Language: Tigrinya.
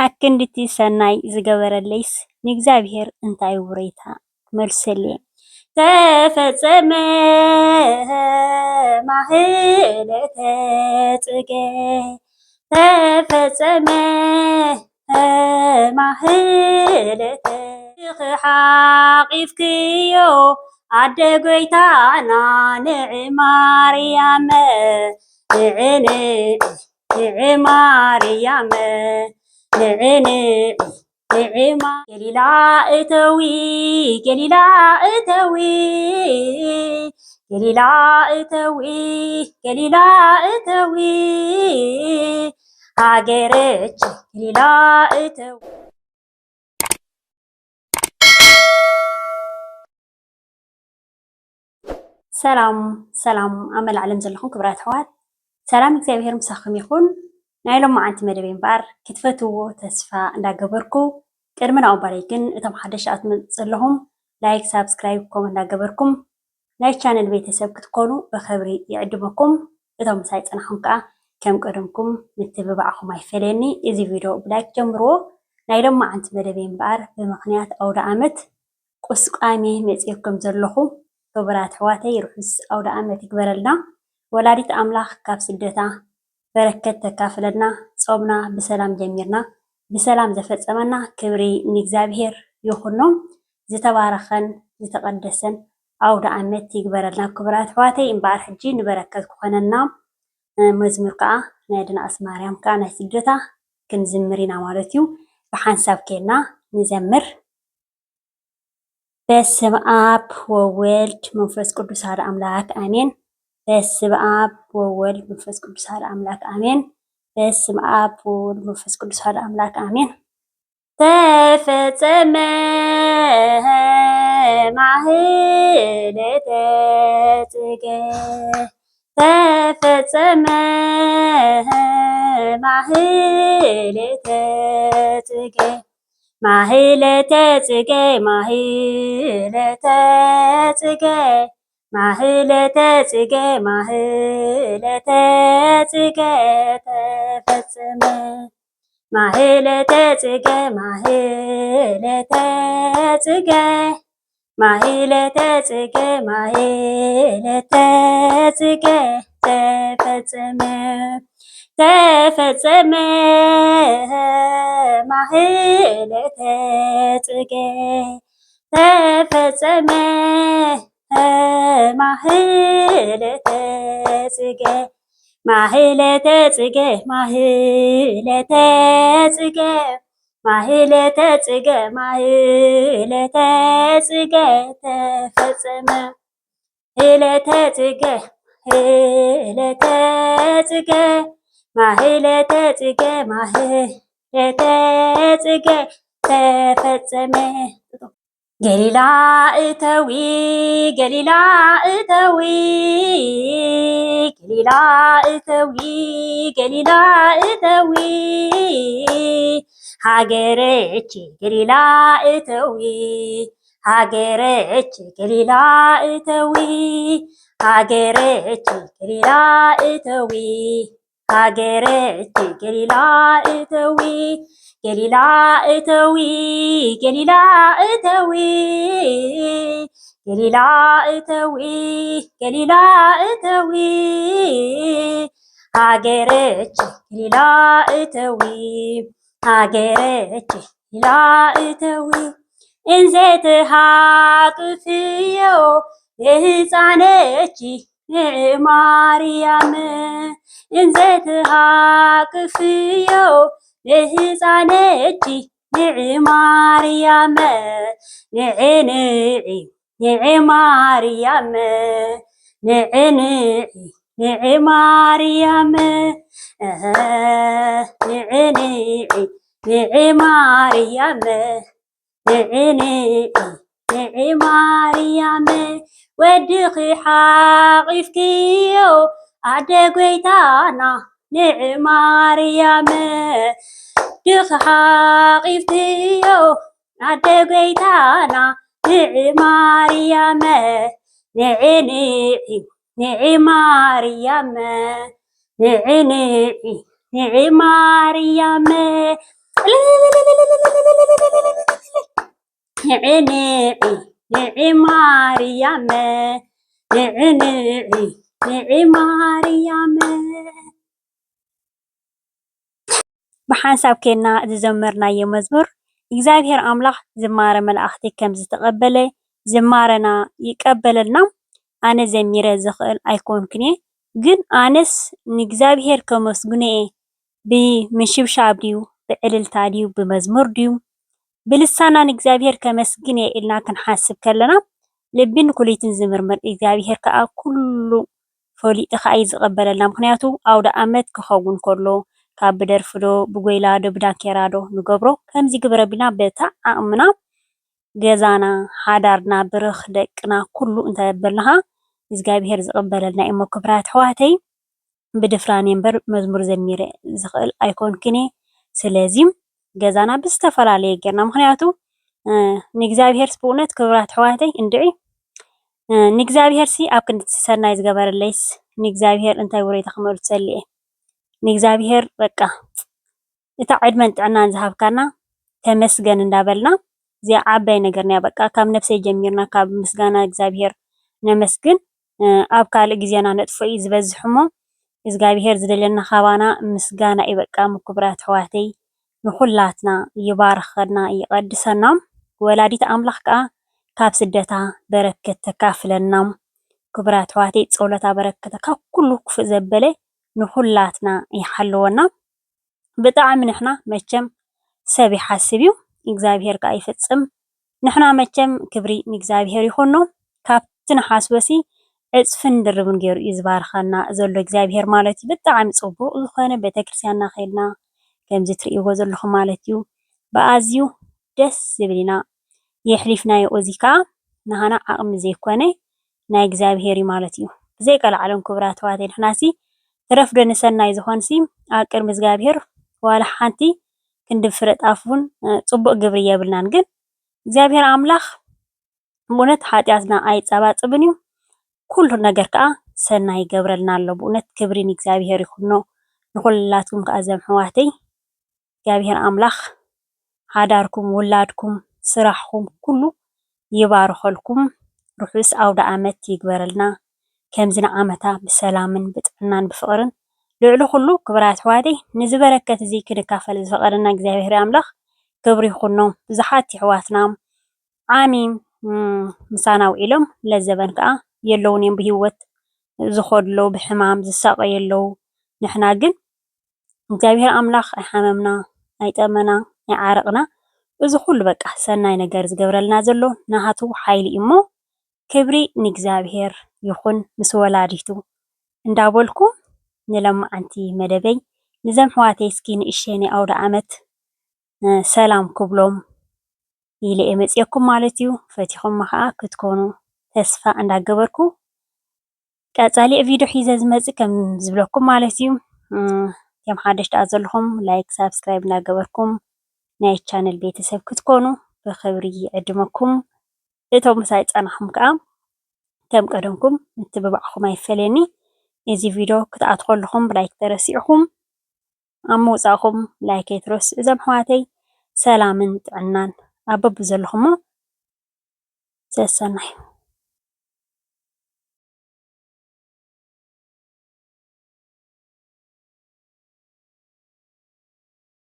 ኣክንድቲ ሰናይ ዝገበረለይስ ንእግዚኣብሔር እንታይ ውሬታ ክመልሰልየ ተፈጸመ ማህለተ ጽጌ ተፈጸመ ማህለተ ሓቂፍክዮ ኣደ ጎይታና ንዕማርያመ ንዕማርያመ ንዕማ ገሊላ እተዊ ገሊላ እተዊ ገሊላ እተዊ ገሊላ እተዊ ሃገረች ገሊላ እተዊ ሰላም ሰላም ኣመል ዓለም ዘለኹም ክብራት ኣሕዋት ሰላም እግዚአብሔር ምሳኹም ይኹን። ናይ ሎማዓንቲ መደበ እምበር ክትፈትዎ ተስፋ እንዳገበርኩ ቅድሚ ናብኡ ባለይ ግን እቶም ሓደሽቲ መፅእ ዘለኹም ላይክ ሳብስክራይብ ኮመንት እንዳገበርኩም ናይ ቻነል ቤተሰብ ክትኮኑ ብክብሪ ይዕድመኩም። እቶም ምሳይ ፀናሕኩም ከዓ ከም ቀደምኩም ምትብባዕኹም ኣይፈለየኒ። እዚ ቪድዮ ብላይክ ጀምርዎ። ናይ ሎማዓንቲ መደበ እምበር ብምክንያት ኣውደ ዓመት ቁስቋሜ መፂርኩም ዘለኹ ክቡራት ኣሕዋተይ ርሑስ ኣውደ ዓመት ይግበረልና። ወላዲት ኣምላኽ ካብ ስደታ በረከት ተካፍለና ጾምና ብሰላም ጀሚርና ብሰላም ዘፈፀመና ክብሪ ንእግዚኣብሔር ይኹኖ። ዝተባረኸን ዝተቀደሰን ኣውደ ዓመት ይግበረልና ክቡራት ኣሕዋተይ። እምበኣር ሕጂ ንበረከት ክኾነና መዝሙር ከዓ ናይ ድናኣስ ማርያም ከዓ ናይ ስደታ ክንዝምር ኢና ማለት እዩ። ብሓንሳብ ኬልና ንዘምር። በስመ አብ ወወልድ መንፈስ ቅዱስ አሐዱ አምላክ አሜን። በስመ አብ ወወልድ መንፈስ ቅዱስ አሐዱ አምላክ አሜን። በስመ አብ ወወልድ መንፈስ ቅዱስ አሐዱ አምላክ አሜን። ተፈጸመ ማህለተ ጽጌ ተፈጸመ ማህለተ ጽጌ ማህለተ ጽጌ ማህለተ ጽጌ ማህለተ ጽጌ ማህለተ ጽጌ ተፈጸመ ማህለተ ጽጌ ማህለተ ጽጌ ማህለተ ጽጌ ማህለተ ጽጌ ተፈጸመ ተፈጸመ ማህለተ ጽጌ ተፈጸመ ማህለተ ጽጌ ማህለተ ጽጌ ማህለተ ጽጌ ማህለተ ጽጌ ማህለተ ጽጌ ተፈጸመ ህለተ ጽጌ ህለተ ጽጌ ማህለተ ጽጌ ማህለተ ጽጌ ተፈጸመ ገሊላ እተዊ ገሊላ እተዊ ገሊላ እተዊ ገሊላ እተዊ ሃገረች ገሊላ እተዊ ሃገረች ገሊላ እተዊ ሃገረች ገሊላ እተዊ ሃገረች ገሊላ እተዊ ገሊላ እተዊ ገሊላ እተዊ ገሊላ እተዊ ገሊላ እተዊ ሃገረች ገሊላ እተዊ ሃገረች ገሊላ እተዊ እንዘት ሃቅፍዮ የህፃነች ንዕማርያም እንዘት ሃቅፍዮ የህፃነች ንዕማርያም ንዕንዒ ንዕማርያም ንዕንዒ ንዕማርያም ንዕንዒ ንዕማርያም ንዕንዒ ንዕማርያም ወድኺ ሓቂፍክዮ ኣደ ጎይታና ንዕማርያም ድኺ ሓቂፍክዮ ኣደ ጎይታና ንዕማርያም ንዕንዒ ንዕማርያም ንዕንዒ ንዕማርያም ንዒ ማርያም ንዒ ማርያም ብሓንሳብ ኬና ዝዘመርናዮ መዝሙር እግዚአብሔር አምላኽ ዝማረ መላእኽቲ ከም ዝተቐበለ ዝማረና ይቀበለልና። ኣነ ዘሚረ ዝኽእል ኣይኮንኩን እየ ግን ኣነስ ንእግዚአብሔር ከመስግኖ እየ ብምሽብሻብ ድዩ ብዕልልታ ድዩ ብመዝሙር ድዩ ብልሳና ንእግዚአብሔር ከመስግን እየ ኢልና ክንሓስብ ከለና ልቢ ንኩልይትን ዝምርምር እግዚአብሔር ከዓ ኩሉ ፈሊጡ ከዓ እዩ ዝቐበለልና። ምክንያቱ ኣውደ ዓመት ክኸውን ከሎ ካብ ብደርፊ ዶ ብጎይላ ዶ ብዳንኬራ ዶ ንገብሮ ከምዚ ግብረ ቢልና በተዓቕምና ገዛና ሓዳርና ብርኽ ደቅና ኩሉ እንተበልናኻ እግዚአብሔር ዝቕበለልና እሞ ክብራት ኣሕዋተይ ብድፍራን እምበር መዝሙር ዘሚረ ዝኽእል ኣይኮንኩን እየ። ስለዚ ገዛና ብዝተፈላለየ ጌርና ምክንያቱ ንእግዚአብሔርስ ብእውነት ክብራት ኣሕዋተይ እንድዒ ንእግዚአብሔርሲ ኣብ ክንዲ ሰናይ ዝገበረለይስ ንእግዚአብሔር እንታይ ውሬታ ክመልኦ ትሰሊ እየ። ንእግዚአብሔር በቃ እታ ዕድመን ጥዕናን ዝሃብካና ተመስገን እንዳበልና እዚኣ ዓባይ ነገር ነያ። በቃ ካብ ነፍሰይ ጀሚርና ካብ ምስጋና እግዚአብሔር ነመስግን ኣብ ካልእ ግዜና ነጥፎ እዩ ዝበዝሕ እሞ እግዚአብሔር ዝደልየና ካባና ምስጋና እዩ። በቃ ምክብራት ኣሕዋተይ ንኩላትና ይባርኸና ይቐድሰና። ወላዲት ኣምላኽ ከዓ ካብ ስደታ በረከት ተካፍለና። ክብራት ኣሕዋተይ ፀውለታ በረከተ ካብ ኩሉ ክፉእ ዘበለ ንኩላትና ይሓልወና። ብጣዕሚ ንሕና መቸም ሰብ ይሓስብ እዩ እግዚአብሔር ከዓ ይፍፅም። ንሕና መቸም ክብሪ ንእግዚአብሔር ይኹኖ። ካብቲ ንሓስበሲ ዕፅፍን ድርብን ገይሩ እዩ ዝባርኸና ዘሎ እግዚአብሔር ማለት እዩ። ብጣዕሚ ፅቡቅ ዝኾነ ቤተክርስትያንና ከይድና ከምዚ ትርእይዎ ዘለኹም ማለት እዩ ብኣዝዩ ደስ ዝብል ኢና የሕሊፍናዮ። እዚ ከዓ ንሃና ዓቕሚ ዘይኮነ ናይ እግዚአብሔር እዩ ማለት እዩ። ብዘይቀልዓሎም ክብራት ኣሕዋተይ ንሕናሲ ትረፍዶ ንሰናይ ዝኾንሲ ኣብ ቅድሚ እግዚአብሔር ዋላ ሓንቲ ክንዲ ፍረ ጣፍ እውን ፅቡቅ ግብሪ የብልናን። ግን እግዚአብሔር ኣምላኽ ብእውነት ሓጢኣትና ኣይፀባፅብን እዩ ኩሉ ነገር ከዓ ሰናይ ይገብረልና ኣሎ። ብእውነት ክብሪ ንእግዚአብሔር ይኹኖ። ንኩላትኩም ከዓ እዞም ኣሕዋተይ እግዚአብሔር ኣምላኽ ሓዳርኩም ውላድኩም ስራሕኩም ኩሉ ይባርኸልኩም። ርሑስ ኣውደ ዓመት ይግበረልና። ከምዚ ንዓመታ ብሰላምን ብጥዕናን ብፍቅርን ልዕሊ ኩሉ ክብራት ኣሕዋተይ ንዝበረከት እዚ ክንካፈል ዝፈቀደና እግዚአብሔር ኣምላኽ ክብሪ ይኹኖ። ብዙሓት ኣሕዋትና ዓሚ ምሳና ውዒሎም ለዘበን ከዓ የለውን እዮም ብሂወት ዝኸዱ ኣለዉ ብሕማም ዝሳቀዩ ኣለዉ። ንሕና ግን እግዚአብሔር ኣምላኽ ኣይሓመምና ኣይጠመና ኣይዓረቕና። እዚ ኩሉ በቃ ሰናይ ነገር ዝገብረልና ዘሎ ናሃቱ ሓይሊ እሞ ክብሪ ንእግዚአብሔር ይኹን ምስ ወላዲቱ እንዳበልኩ ንሎማዓንቲ መደበይ ንዞም ኣሕዋተይ እስኪ ንእሽተይ ናይ ኣውደ ዓመት ሰላም ክብሎም ኢለ እየ መፂአኩም ማለት እዩ። ፈቲኹም ከዓ ክትኮኑ ተስፋ እንዳገበርኩ ቀፃሊ ቪድዮ ሒዘ ዝመፅእ ከም ዝብለኩም ማለት እዩ። ከም ሓደሽቲ ዘለኹም ላይክ ሳብስክራይብ እንዳገበርኩም ናይ ቻነል ቤተሰብ ክትኮኑ ብክብሪ ይዕድመኩም። እቶም ምሳይ ፀናሕኩም ከዓ ከም ቀደምኩም ምትብባዕኩም ኣይፈለየኒ። እዚ ቪድዮ ክትኣትዉ ከለኹም ላይክ ተረሲዕኩም ኣብ ምውፃእኩም ላይክ ኣይትረሱ። እዞም ኣሕዋተይ ሰላምን ጥዕናን ኣብ በቢ ዘለኹሞ ሰሰናይ